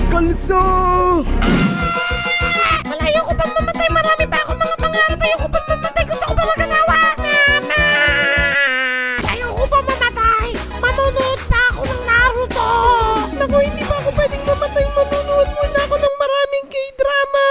Kalso! Malayo ko pang mamatay. Marami pa ako mga pangarap. Ayoko pang mamatay. Gusto ko pa mag-asawa. Mama! Ayoko pa mamatay. Manunood pa ako ng Naruto. Naku, hindi pa ako pwedeng mamatay. Manunood muna ako ng maraming K-drama.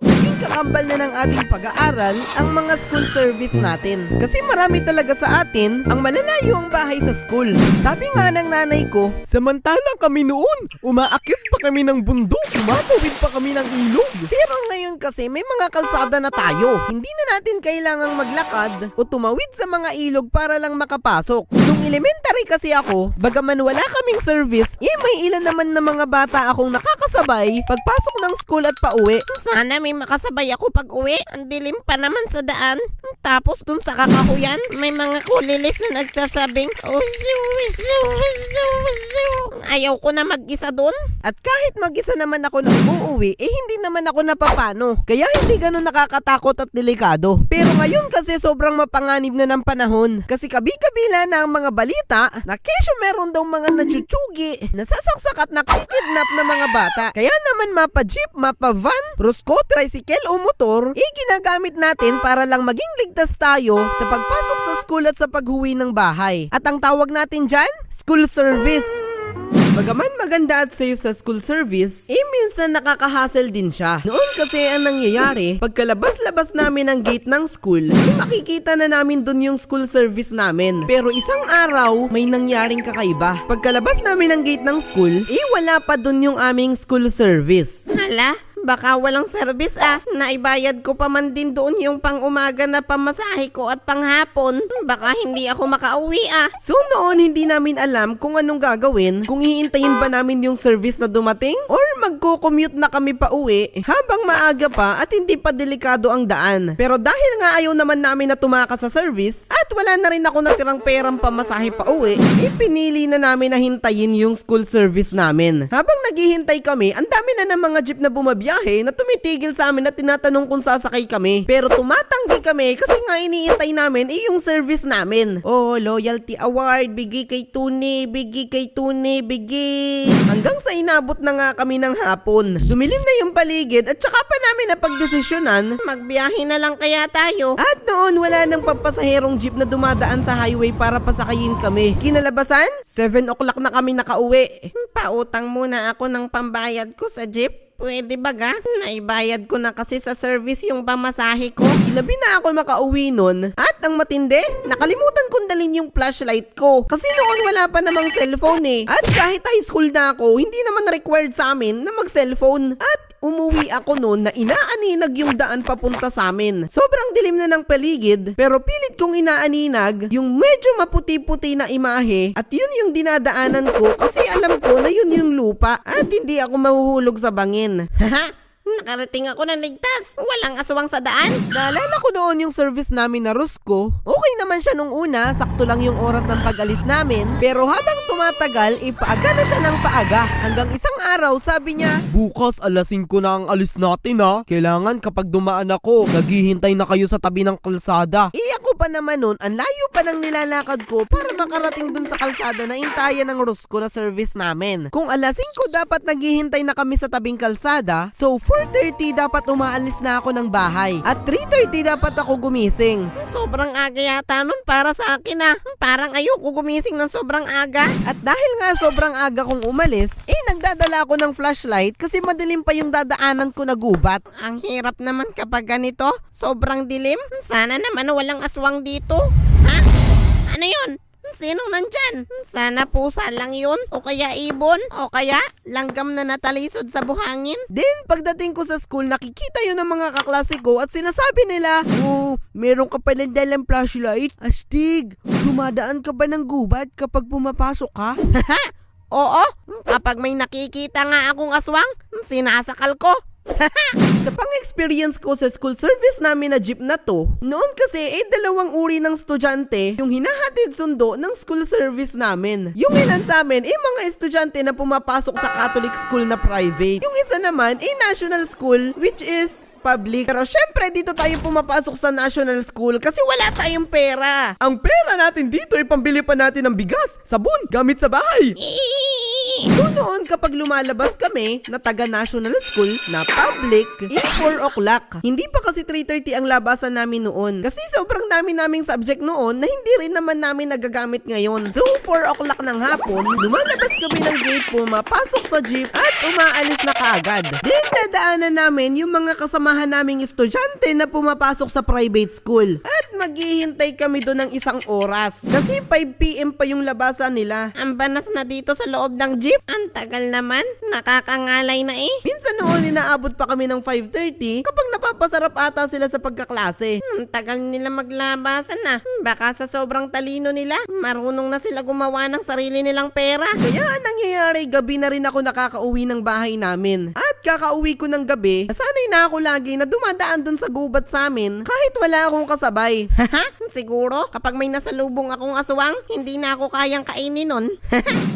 Naging kakambal na ng ating pag-aaral ang mga school service natin. Kasi marami talaga sa atin ang malalayo ang bahay sa school. Sabi nga ng nanay ko, samantalang kami noon, umaakyat pa kami ng bundok, umatawid pa kami ng ilog. Pero ngayon kasi may mga kalsada na tayo. Hindi na natin kailangang maglakad o tumawid sa mga ilog para lang makapasok. Nung elementary kasi ako, bagaman wala kaming service, may ilan naman na mga bata akong nakakasabay pagpasok ng school at pauwi. Sana may makasabay ako pag uwi. Ang dilim pa naman sa daan. Tapos dun sa kakahuyan, may mga kulilis na nagsasabing, "Usu, usu, usu, usu." Ayaw ko na mag-isa dun. At kahit mag-isa naman ako na uuwi, hindi naman ako napapano. Kaya hindi ganun nakakatakot at delikado. Pero ngayon kasi sobrang mapanganib na ng panahon. Kasi kabi-kabila na ang mga balita na kesyo meron daw mga nachuchugi, nasasaksak at nakikidnap na mga bata. Kaya naman mapa-jeep, mapa-van, rusko, tricycle o motor, ginagamit natin para lang maging ligtas tayo sa pagpasok sa school at sa paghuwi ng bahay. At ang tawag natin dyan, school service. Bagaman maganda at safe sa school service, minsan nakakahassle din siya. Noon kasi ang nangyayari, pagkalabas-labas namin ng gate ng school, makikita na namin dun yung school service namin. Pero isang araw, may nangyaring kakaiba. Pagkalabas namin ng gate ng school, wala pa dun yung aming school service. Hala, baka walang service Naibayad ko pa man din doon yung pang-umaga na pamasahe ko at panghapon. Baka hindi ako makauwi So noon hindi namin alam kung anong gagawin, kung hihintayin ba namin yung service na dumating or magko-commute na kami pa uwi habang maaga pa at hindi pa delikado ang daan. Pero dahil nga ayaw naman namin na tumakas sa service at wala na rin ako natirang perang pamasahe pa uwi, pinili na namin na hintayin yung school service namin. Habang naghihintay kami, ang dami na ng mga jeep na bumabiyahe na tumitigil sa amin at tinatanong kung sasakay kami. Pero tumatanggi kami kasi nga iniintay namin yung service namin. Oh, loyalty award, bigay kay Tuni, bigay kay Tuni, bigay. Hanggang sa inabot na nga kami ng hapon. Dumilim na yung paligid at saka pa namin napagdesisyonan, Magbiyahe na lang kaya tayo. at noon wala nang pampasaherong jeep na dumadaan sa highway para pasakayin kami. Kinalabasan, 7 o'clock na kami nakauwi. Pautang muna ako ng pambayad ko sa jeep. Pwede ba ga? Naibayad ko na kasi sa service yung pamasahe ko. Ginabi na ako makauwi nun. At ang matindi, nakalimutan kong dalhin yung flashlight ko. Kasi noon wala pa namang cellphone At kahit high school na ako, hindi naman required sa amin na mag-cellphone. At umuwi ako noon na inaaninag yung daan papunta sa amin. Sobrang dilim na ng paligid, pero pilit kong inaaninag yung medyo maputi-puti na imahe. At yun yung dinadaanan ko kasi alam ko na yun yung lupa at hindi ako mahuhulog sa bangin. Haha! Nakarating ako ng ligtas. Walang aswang sa daan. Naalala ko noon yung service namin na Rusko. Okay naman siya nung una, sakto lang yung oras ng pag-alis namin. Pero habang tumatagal, paaga na siya ng paaga. Hanggang isang araw, sabi niya, "Bukas alas 5 na ang alis natin Kailangan kapag dumaan ako, naghihintay na kayo sa tabi ng kalsada." Ako pa naman noon, ang layo pa ng nilalakad ko para makarating dun sa kalsada na intayan ng Rusko na service namin. Kung alas 5 dapat naghihintay na kami sa tabing kalsada, so 4:30 dapat umaalis na ako ng bahay. At 3:30 dapat ako gumising. Sobrang aga yata nun para sa akin Parang ayoko gumising ng sobrang aga. At dahil nga sobrang aga kong umalis, nagdadala ako ng flashlight kasi madilim pa yung dadaanan ko na gubat. Ang hirap naman kapag ganito. Sobrang dilim. Sana naman walang aswang dito. Ha? Ano yun? Sinong nandyan? Sana pusa lang yun. O kaya ibon. O kaya langgam na natalisod sa buhangin. Then, pagdating ko sa school, nakikita yun ng mga kaklase ko at sinasabi nila, "Oh, meron ka pala dalang flashlight? Astig, dumadaan ka ba ng gubat kapag pumapasok ka?" Oo, kapag may nakikita nga akong aswang, sinasakal ko. Sa pang-experience ko sa school service namin na jeep na to, noon kasi dalawang uri ng estudyante yung hinahatid sundo ng school service namin. Yung ilan sa amin mga estudyante na pumapasok sa Catholic school na private. Yung isa naman national school which is public. Pero syempre dito tayo pumapasok sa national school kasi wala tayong pera. Ang pera natin dito ay pambili pa natin ng bigas, sabon, gamit sa bahay. So noon kapag lumalabas kami na taga national school na public, 4 o'clock. Hindi pa kasi 3:30 ang labasan namin noon. Kasi sobrang dami naming subject noon na hindi rin naman namin nagagamit ngayon. So 4 o'clock ng hapon, lumalabas kami ng gate, pumapasok sa jeep at umaalis na kaagad. Then dadaanan namin yung mga kasamahan naming estudyante na pumapasok sa private school. At maghihintay kami doon ng 1 oras. Kasi 5 PM pa yung labasan nila. Ang banas na dito sa loob ng jeep. Ang tagal naman. Nakakangalay na eh. Minsan noon inaabot pa kami ng 5:30 kapag napapasarap ata sila sa pagkaklase. Ang tagal nila maglabasan na. Baka sa sobrang talino nila, marunong na sila gumawa ng sarili nilang pera. Kaya nangyayari, gabi na rin ako nakakauwi ng bahay namin. At kakauwi ko ng gabi, nasanay na ako lagi na dumadaan dun sa gubat sa amin kahit wala akong kasabay. Haha, siguro kapag may nasalubong akong aswang, hindi na ako kayang kainin nun.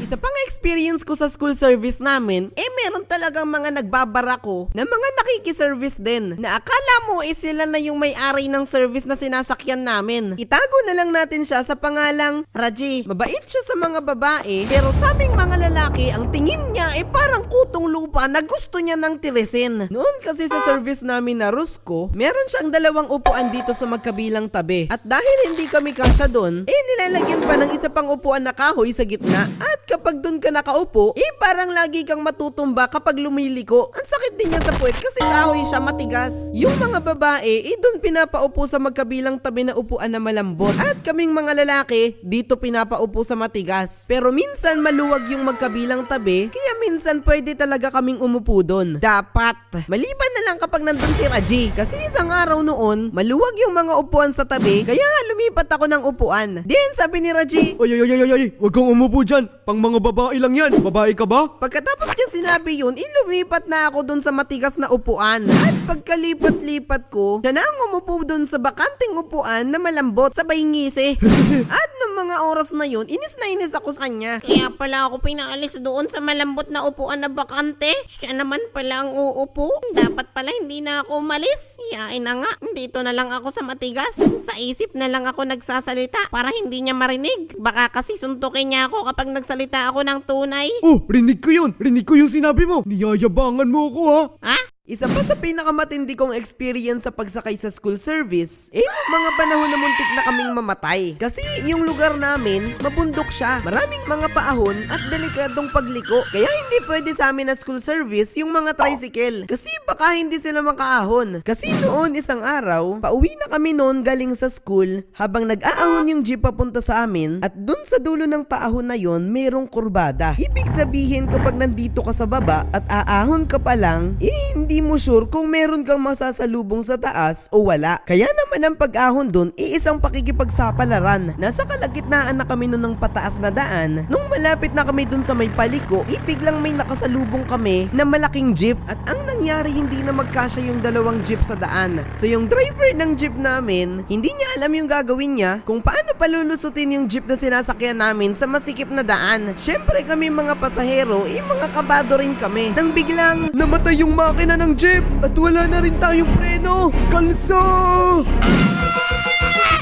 Isa pang experience ko sa school service namin, meron talagang mga nagbabarako na mga nakikiservice din na akala mo sila na yung may-ari ng service na sinasakyan namin. Itago na lang natin siya sa pangalang Raji. Mabait siya sa mga babae, pero sa aming mga lalaki, ang tingin niya parang kutong lupa na gusto niya ng tirisin. Noon kasi sa service namin na Rusco, meron siyang 2 upuan dito sa magkabilang tabi. At dahil hindi kami kasya doon, nilalagyan pa ng isa pang upuan na kahoy sa gitna. At kapag doon ka nakaupo, parang lagi kang matutumba kapag lumiliko. Ang sakit din niya sa puwet kasi kahoy siya, matigas. Yung mga babae, doon pinapaupo sa magkabilang tabi na upuan na malambot. At kaming mga lalaki, dito pinapaupo sa matigas. Pero minsan maluwag yung magkabilang tabi, kaya minsan pwede talaga kaming umupo doon. Dapat. Maliban na lang kapag nandun si Raji. Kasi isang araw noon, maluwag yung mga upuan sa tabi, kaya lumipat ako ng upuan. Then sabi ni Raji, Ay, wag kang umupo dyan. Pang mga babae lang yan. Babae ka ba? pagkatapos niya sinabi yun, lumipat na ako dun sa matigas na upuan. At pagkalipat-lipat ko, siya na ang umupo dun sa bakanting upuan na malambot sabay ngisi. At nung mga oras na yun, inis na inis ako sa kanya. Kaya pala ako pinaalis doon sa malambot na upuan na bakante. Siya naman pala ang uupo. Dapat pala hindi na ako umalis. Yain na nga, dito na lang ako sa matigas. Sa isip na lang ako nagsasalita para hindi niya marinig. Baka kasi suntukin niya ako kapag nagsalita ako ng tunay. Oh, rinig ko yun. Rinig ko yung sinabi mo. Niyayabangan mo ako ha. Ha? Isa pa sa pinakamatindi kong experience sa pagsakay sa school service, yung mga panahon na muntik na kaming mamatay. Kasi yung lugar namin, mabundok siya. Maraming mga paahon at delikadong pagliko. Kaya hindi pwede sa amin na school service yung mga tricycle. Kasi baka hindi sila makaahon. Kasi noon isang araw, pauwi na kami noon galing sa school habang nag-aahon yung jeep papunta sa amin at dun sa dulo ng paahon na yon mayroong kurbada. Ibig sabihin kapag nandito ka sa baba at aahon ka pa lang, hindi mo sure kung meron kang masasalubong sa taas o wala. Kaya naman ang pag-ahon dun, isang pakikipagsapalaran. Nasa kalagitnaan na kami nun ng pataas na daan. Nung malapit na kami dun sa may paliko, biglang may nakasalubong kami na malaking jeep. At ang nangyari, hindi na magkasya yung 2 jeep sa daan. So yung driver ng jeep namin, hindi niya alam yung gagawin niya kung paano palulusutin yung jeep na sinasakyan namin sa masikip na daan. Syempre kami mga pasahero, mga kabado rin kami. Nang biglang Namatay yung makina ng jeep at wala na rin tayong preno. Kalso!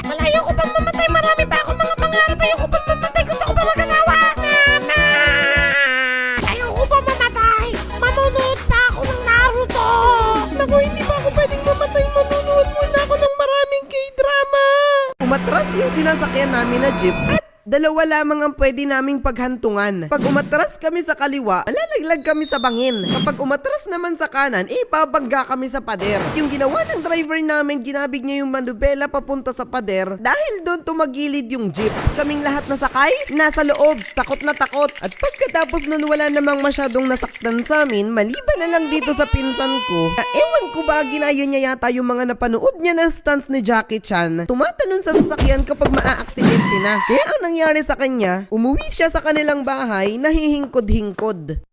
Malayo ko pang mamatay. Marami pa ako mga pangarap. Ayoko pang mamatay. Gusto ko pa mag-asawa. Mama! Ayoko pa mamatay. Manunood pa ako ng Naruto. Naku, hindi ba ako pwedeng mamatay? Manunood muna ako ng maraming K-drama. Umatras yung sinasakyan namin na jeep at 2 lamang ang pwede naming paghantungan. Pag umatras kami sa kaliwa, malalaglag kami sa bangin. Kapag umatras naman sa kanan, babangga kami sa pader. Yung ginawa ng driver namin, ginabig niya yung manubela papunta sa pader dahil doon tumagilid yung jeep. Kaming lahat na sakay, nasa loob, takot na takot. At pagkatapos nun wala namang masyadong nasaktan sa amin, maliban na lang dito sa pinsan ko. Ewan ko ba, ginaya niya yata yung mga napanood niya na stunts ni Jackie Chan. Tumatalon sa sasakyan kapag maaaksidente na. Kaya ang nangyari sa kanya, umuwi siya sa kanilang bahay na hihingkod-hingkod.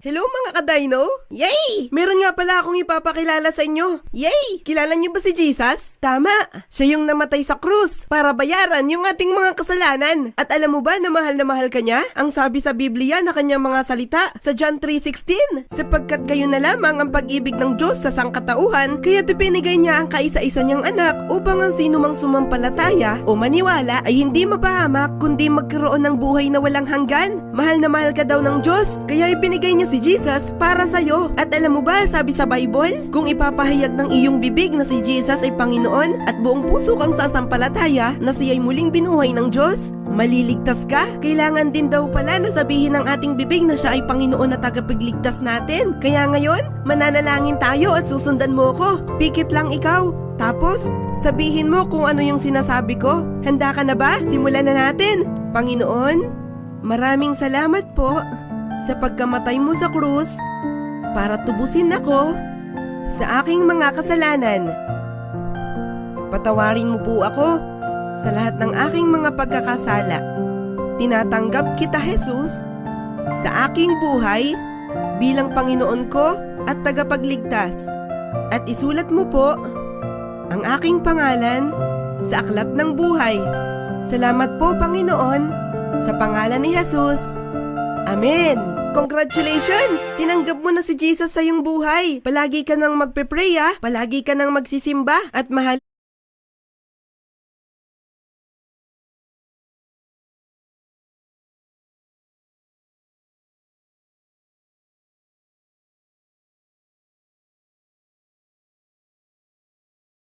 Hello mga ka-dino! Yay! Meron nga pala akong ipapakilala sa inyo. Yay! Kilala niyo ba si Jesus? Tama! Siya yung namatay sa krus para bayaran yung ating mga kasalanan. At alam mo ba na mahal ka niya? Ang sabi sa Biblia na kanyang mga salita sa John 3:16, sapagkat kayo na lamang ang pag-ibig ng Diyos sa sangkatauhan, kaya pinigay niya ang kaisa-isa niyang anak upang ang sino mang sumampalataya o maniwala ay hindi mapahamak kundi magkaroon ng buhay na walang hanggan. Mahal na mahal ka daw ng Diyos, kaya ibinigay niya si Jesus para sa'yo. At alam mo ba, sabi sa Bible, kung ipapahayag ng iyong bibig na si Jesus ay Panginoon at buong puso kang sasampalataya na siya'y muling binuhay ng Diyos, maliligtas ka. Kailangan din daw pala na sabihin ng ating bibig na siya ay Panginoon at tagapagligtas natin. Kaya ngayon, mananalangin tayo at susundan mo ko. Pikit lang ikaw. Tapos, sabihin mo kung ano yung sinasabi ko. Handa ka na ba? Simulan na natin. Panginoon, maraming salamat po sa pagkamatay mo sa krus para tubusin ako sa aking mga kasalanan. Patawarin mo po ako sa lahat ng aking mga pagkakasala. Tinatanggap kita, Jesus, sa aking buhay bilang Panginoon ko at tagapagligtas. At isulat mo po ang aking pangalan sa aklat ng buhay. Salamat po, Panginoon, sa pangalan ni Jesus. Amen! Congratulations! Tinanggap mo na si Jesus sa iyong buhay. Palagi ka nang magpe-pray, palagi ka nang magsisimba at mahal